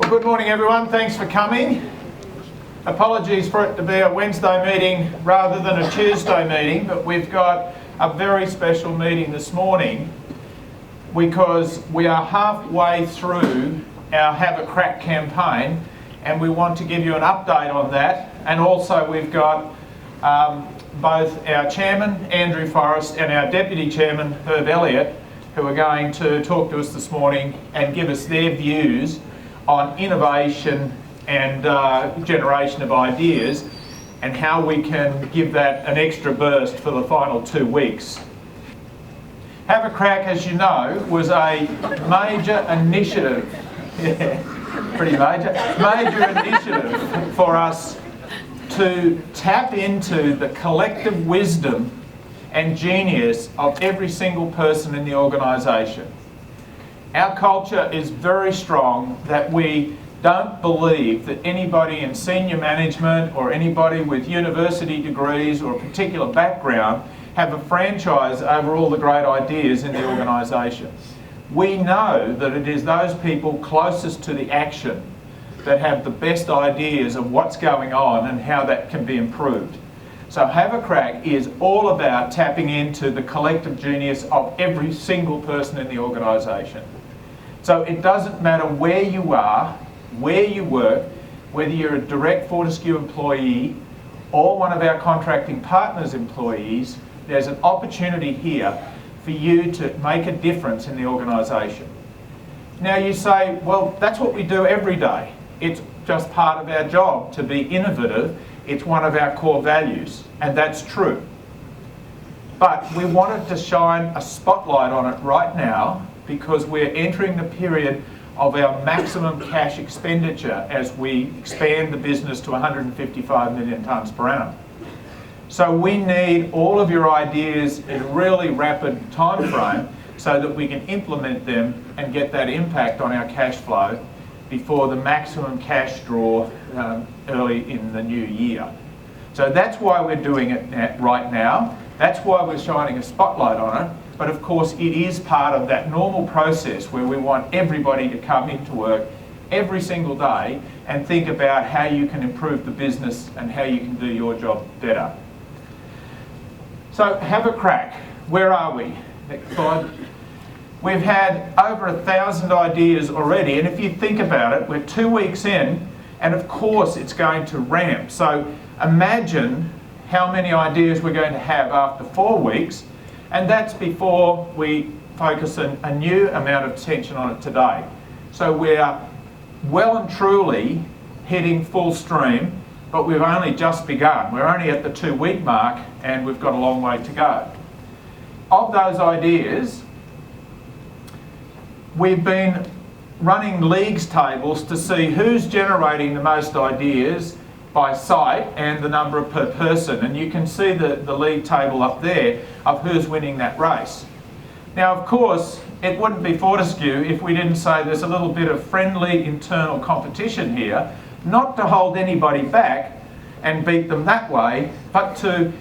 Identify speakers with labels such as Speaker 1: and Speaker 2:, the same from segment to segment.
Speaker 1: Well, good morning everyone, thanks for coming. Apologies for it to be a Wednesday meeting rather than a Tuesday meeting, but we've got a very special meeting this morning because we are halfway through our Have a Crack campaign and we want to give you an update on that. And also we've got both our chairman, Andrew Forrest, and our deputy chairman, Herb Elliot, who are going to talk to us this morning and give us their views on innovation and generation of ideas and how we can give that an extra burst for the final 2 weeks. Have a Crack, as you know, was a major initiative, pretty major initiative for us to tap into the collective wisdom and genius of every single person in the organisation. Our culture is very strong that we don't believe that anybody in senior management or anybody with university degrees or a particular background have a franchise over all the great ideas in the organisation. We know that it is those people closest to the action that have the best ideas of what's going on and how that can be improved. So Have a Crack is all about tapping into the collective genius of every single person in the organisation. So it doesn't matter where you are, where you work, whether you're a direct Fortescue employee or one of our contracting partners' employees, there's an opportunity here for you to make a difference in the organisation. Now you say, well, that's what we do every day. It's just part of our job to be innovative. It's one of our core values, and that's true. But we wanted to shine a spotlight on it right now because we're entering the period of our maximum cash expenditure as we expand the business to 155 million tonnes per annum. So we need all of your ideas in a really rapid time frame so that we can implement them and get that impact on our cash flow before the maximum cash draw early in the new year. So that's why we're doing it right now. That's why we're shining a spotlight on it. But of course it is part of that normal process where we want everybody to come into work every single day and think about how you can improve the business and how you can do your job better. So Have a Crack. Where are we? Next slide. We've had over 1,000 ideas already, and if you think about it, we're 2 weeks in, and of course it's going to ramp. So imagine how many ideas we're going to have after 4 weeks, and that's before we focus a new amount of attention on it today. So we're well and truly hitting full stream, but we've only just begun. We're only at the 2 week mark and we've got a long way to go. Of those ideas, we've been running leagues tables to see who's generating the most ideas by site and the number per person, and you can see the league table up there of who's winning that race. Now of course it wouldn't be Fortescue if we didn't say there's a little bit of friendly internal competition here, not to hold anybody back and beat them that way, but to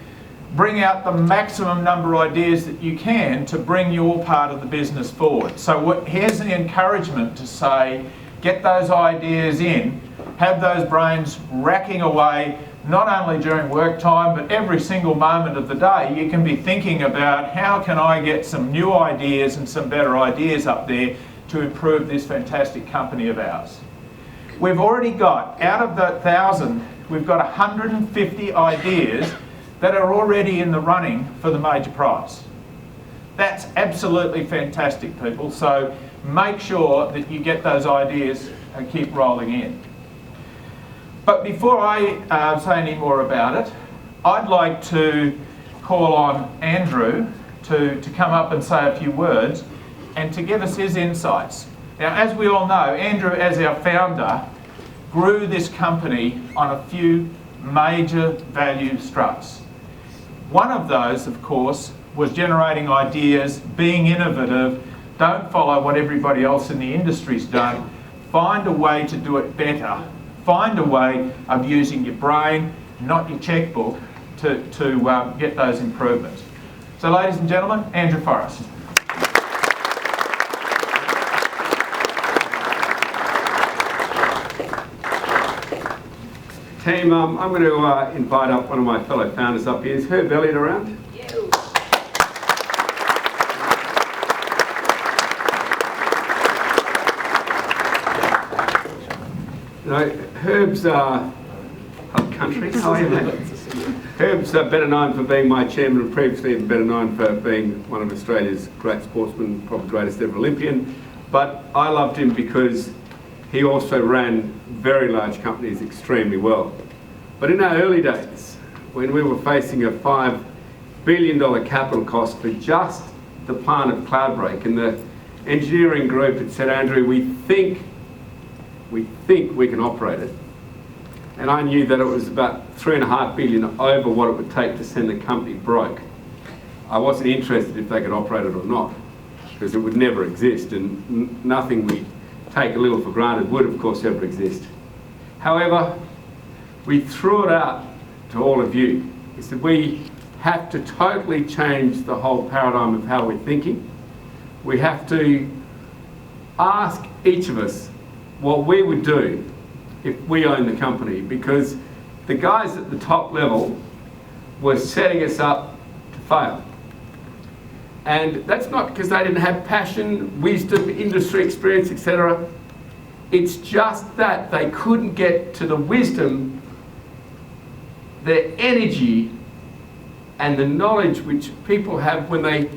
Speaker 1: bring out the maximum number of ideas that you can to bring your part of the business forward. So here's the encouragement to say, get those ideas in, have those brains racking away, not only during work time, but every single moment of the day. You can be thinking about how can I get some new ideas and some better ideas up there to improve this fantastic company of ours. We've already got, out of the 1,000, we've got 150 ideas that are already in the running for the major prize. That's absolutely fantastic, people. So make sure that you get those ideas and keep rolling in. But before I say any more about it, I'd like to call on Andrew to come up and say a few words and to give us his insights. Now, as we all know, Andrew, as our founder, grew this company on a few major value struts. One of those, of course, was generating ideas, being innovative, don't follow what everybody else in the industry's done, find a way to do it better, find a way of using your brain, not your checkbook, to get those improvements. So ladies and gentlemen, Andrew Forrest.
Speaker 2: team. I'm going to invite up one of my fellow founders up here. Is Herb Elliot around? Herb's country. How are you, mate? Herb's better known for being my chairman and previously even better known for being one of Australia's great sportsmen, probably greatest ever Olympian. But I loved him because he also ran very large companies extremely well. But in our early days, when we were facing a $5 billion capital cost for just the plant of Cloudbreak, and the engineering group had said, Andrew, we think we can operate it. And I knew that it was about $3.5 billion over what it would take to send the company broke. I wasn't interested if they could operate it or not, because it would never exist, and nothing we take a little for granted would, of course, ever exist. However, we threw it out to all of you. We said we have to totally change the whole paradigm of how we're thinking. We have to ask each of us what we would do if we owned the company, because the guys at the top level were setting us up to fail. And that's not because they didn't have passion, wisdom, industry experience, etc. It's just that they couldn't get to the wisdom, the energy, and the knowledge which people have when they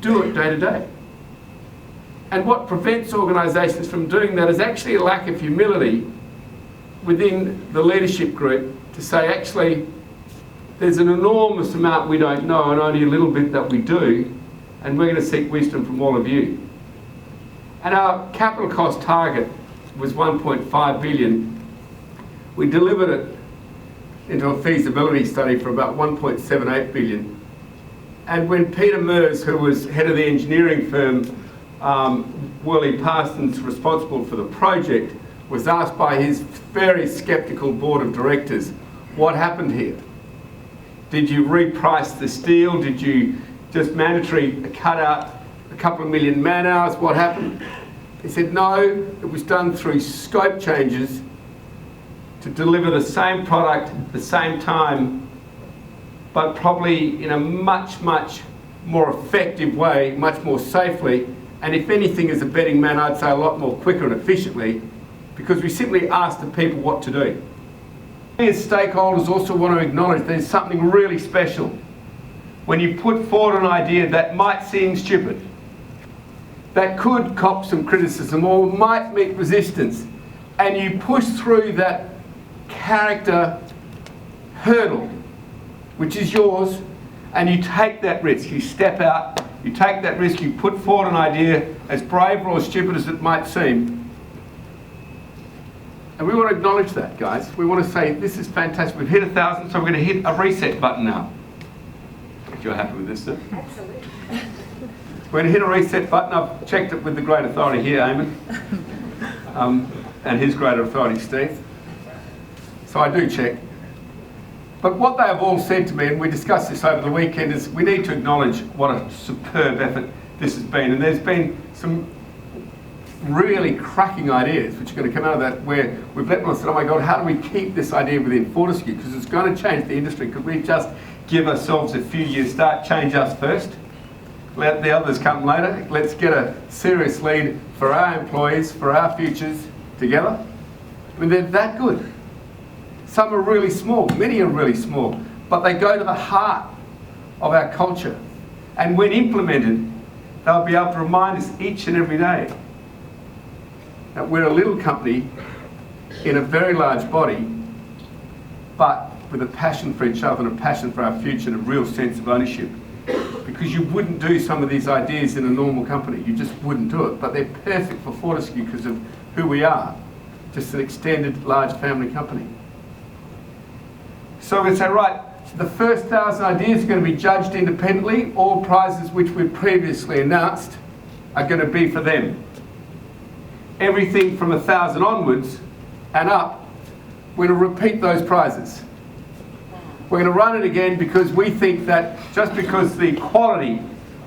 Speaker 2: do it day to day. And what prevents organisations from doing that is actually a lack of humility within the leadership group to say, actually, there's an enormous amount we don't know and only a little bit that we do, and we're going to seek wisdom from all of you. And our capital cost target was 1.5 billion. We delivered it into a feasibility study for about 1.78 billion. And when Peter Mers, who was head of the engineering firm, Worley Parsons, responsible for the project, was asked by his very sceptical board of directors, what happened here? Did you reprice the steel? Did you just mandatory cut out a couple of million man hours? What happened? He said, no, it was done through scope changes to deliver the same product at the same time, but probably in a much, much more effective way, much more safely, and if anything, as a betting man, I'd say a lot more quicker and efficiently, because we simply asked the people what to do. We as stakeholders also want to acknowledge there's something really special when you put forward an idea that might seem stupid, that could cop some criticism or might meet resistance, and you push through that character hurdle, which is yours, and you take that risk. You step out, you take that risk, you put forward an idea, as brave or as stupid as it might seem. And we want to acknowledge that, guys. We want to say, this is fantastic. We've hit 1,000, so we're going to hit a reset button now. If you're happy with this, sir?
Speaker 3: Absolutely.
Speaker 2: We're going to hit a reset button. I've checked it with the great authority here, Eamon, and his great authority, Steve. So I do check. But what they have all said to me, and we discussed this over the weekend, is we need to acknowledge what a superb effort this has been. And there's been some really cracking ideas which are going to come out of that, where we've let them say, oh my God, how do we keep this idea within Fortescue? Because it's going to change the industry. Could we just give ourselves a few years start, change us first, let the others come later? Let's get a serious lead for our employees, for our futures together. I mean, they're that good. Some are really small, many are really small, but they go to the heart of our culture. And when implemented, they'll be able to remind us each and every day that we're a little company in a very large body, but with a passion for each other and a passion for our future and a real sense of ownership. Because you wouldn't do some of these ideas in a normal company. You just wouldn't do it. But they're perfect for Fortescue because of who we are. Just an extended large family company. So we're going to say, right, the first 1,000 ideas are going to be judged independently. All prizes which we've previously announced are going to be for them. Everything from 1,000 onwards and up, we're going to repeat those prizes. We're going to run it again because we think that just because the quality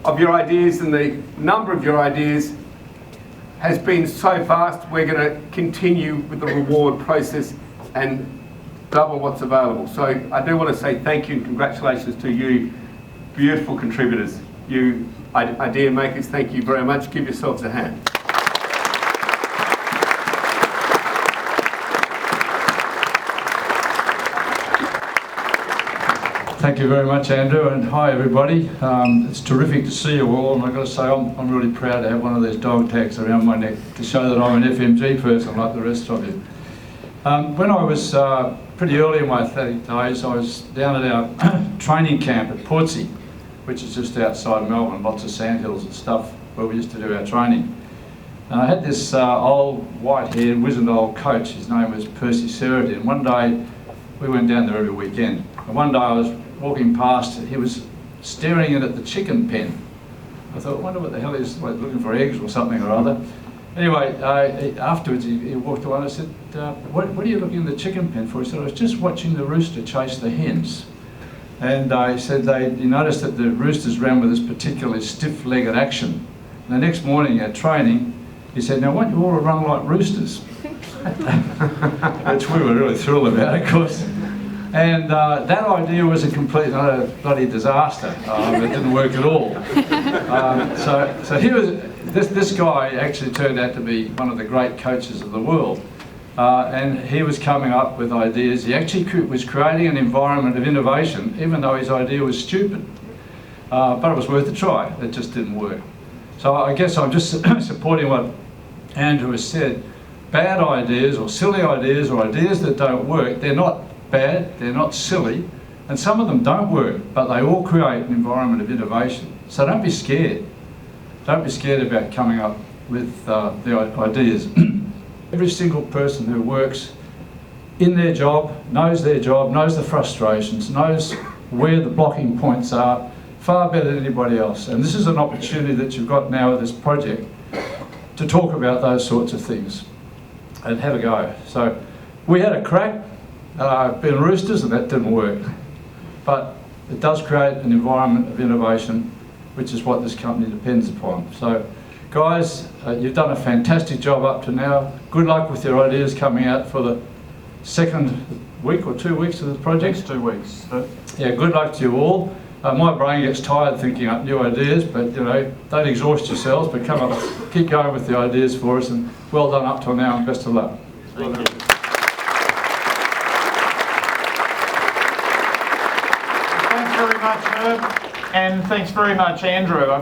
Speaker 2: of your ideas and the number of your ideas has been so fast, we're going to continue with the reward process and double what's available. So I do want to say thank you and congratulations to you, beautiful contributors. You idea makers, thank you very much. Give yourselves a hand.
Speaker 3: Thank you very much, Andrew, and hi everybody. It's terrific to see you all, and I've got to say I'm really proud to have one of these dog tags around my neck to show that I'm an FMG person like the rest of you. When I was pretty early in my athletic days, I was down at our training camp at Fortescue, which is just outside Melbourne, lots of sandhills and stuff where we used to do our training. And I had this old white-haired, wizened old coach. His name was Percy Serity, and one day we went down there every weekend. And one day I was walking past, he was staring in at the chicken pen. I thought, I wonder what the hell he's like, looking for eggs or something or other. Anyway, afterwards he walked away and I said, what are you looking in the chicken pen for? He said, I was just watching the rooster chase the hens. And he said he noticed that the roosters ran with this particularly stiff-legged action. And the next morning at training, he said, now why don't you all run like roosters? Which we were really thrilled about, of course. And that idea was a complete bloody disaster. It didn't work at all. So he was, this guy actually turned out to be one of the great coaches of the world. And he was coming up with ideas. He actually was creating an environment of innovation, even though his idea was stupid. But it was worth a try. It just didn't work. So I guess I'm just supporting what Andrew has said. Bad ideas or silly ideas or ideas that don't work, they're not bad, they're not silly, and some of them don't work, but they all create an environment of innovation. So don't be scared. Don't be scared about coming up with the ideas. Every single person who works in their job, knows the frustrations, knows where the blocking points are, far better than anybody else. And this is an opportunity that you've got now with this project to talk about those sorts of things and have a go. So we had a crack, being roosters, and that didn't work. But it does create an environment of innovation, which is what this company depends upon. So guys, you've done a fantastic job up to now. Good luck with your ideas coming out for the second week or 2 weeks of the project.
Speaker 1: Next 2 weeks.
Speaker 3: Yeah, good luck to you all. My brain gets tired thinking up new ideas, but you know, don't exhaust yourselves, but come up, keep going with the ideas for us, and well done up till now, and best of luck.
Speaker 1: Thank you. Thanks very much, Herb, and thanks very much, Andrew.